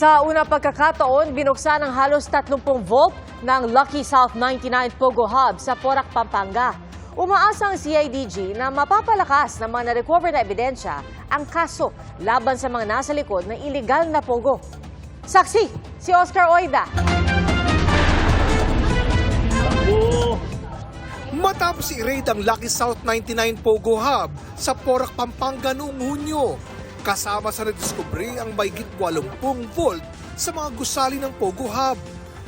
Sa unang pagkakataon, binuksan ang halos 30 vault ng Lucky South 99 Pogo Hub sa Porac, Pampanga. Umaasa ang CIDG na mapapalakas ng mga na-recover na ebidensya ang kaso laban sa mga nasa likod ng iligal na Pogo. Saksi, si Oscar Oida. Matapos i-raid ang Lucky South 99 Pogo Hub sa Porac, Pampanga noong Hunyo, kasama sa nadiskubre ang mahigit 80 volt sa mga gusali ng Pogo Hub.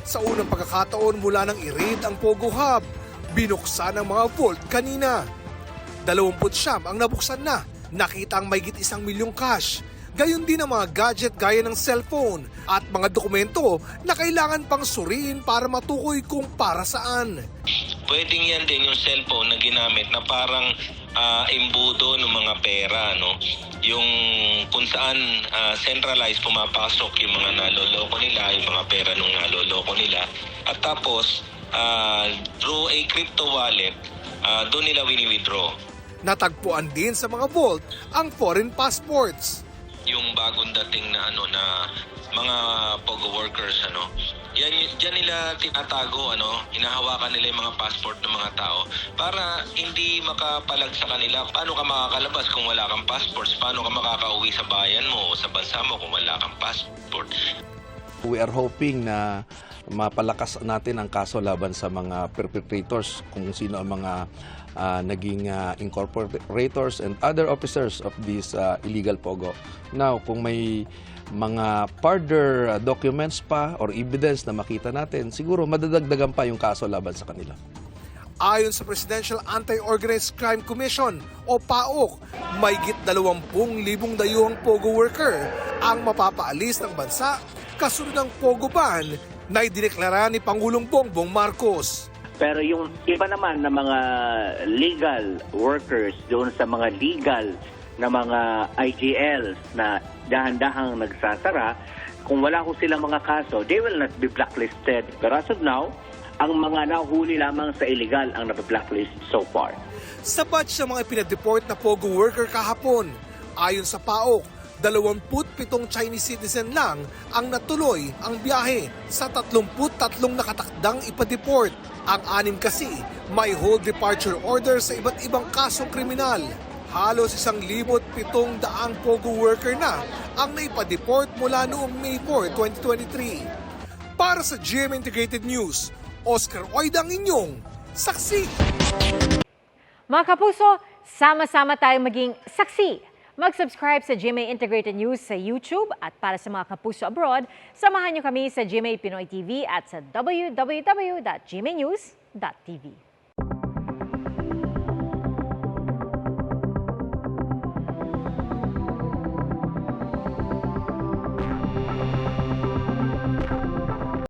Sa unang pagkakataon mula nang i-raid ang Pogo Hub, binuksan ang mga vault kanina. 29 ang nabuksan na, nakita ang mahigit 1 milyong cash. Gayon din ang mga gadget gaya ng cellphone at mga dokumento na kailangan pang suriin para matukoy kung para saan. Pwedeng yan din yung cellphone na ginamit na parang embudo ng mga pera, no? Yung kung saan centralized pumapasok yung mga naloloko nila, yung mga pera nung naloloko nila. At tapos, through a crypto wallet, doon nila wini-withdraw. Natagpuan din sa mga vault ang foreign passports. Yung bagong dating na mga Pogo workers, diyan nila tinatago, hinahawakan nila yung mga passport ng mga tao para hindi makapalag sa kanila. Paano ka makakalabas kung wala kang passports? Paano ka makakauwi sa bayan mo o sa bansa mo kung wala kang passport? We are hoping na mapalakas natin ang kaso laban sa mga perpetrators, kung sino ang mga naging incorporators and other officers of this illegal Pogo. Now, kung may mga further documents pa or evidence na makita natin, siguro madadagdagan pa yung kaso laban sa kanila. Ayon sa Presidential Anti-Organized Crime Commission o PAOK, mahigit 20,000 dayuhang Pogo worker ang mapapaalis ng bansa kasunod ng Pogo ban na idineklara ni Pangulong Bongbong Marcos. Pero yung iba naman na mga legal workers doon sa mga legal na mga IGLs na dahan-dahang nagsasara, kung wala ko silang mga kaso, they will not be blacklisted. Pero as of now, ang mga nahuli lamang sa illegal ang nabe-blacklist so far. Sa batch ng mga pinadeport na Pogo worker kahapon, ayon sa PAOK, 27 Chinese citizen lang ang natuloy ang biyahe sa 33 nakatakdang ipadeport. Ang 6 kasi may hold departure order sa iba't ibang kasong kriminal. Halos 1,700 Pogo worker na ang naipadeport mula noong May 4, 2023. Para sa GMA Integrated News, Oscar Oida ang inyong saksi. Mga kapuso, sama-sama tayong maging saksi. Mag-subscribe sa GMA Integrated News sa YouTube at para sa mga kapuso abroad, samahan niyo kami sa GMA Pinoy TV at sa www.gmanews.tv.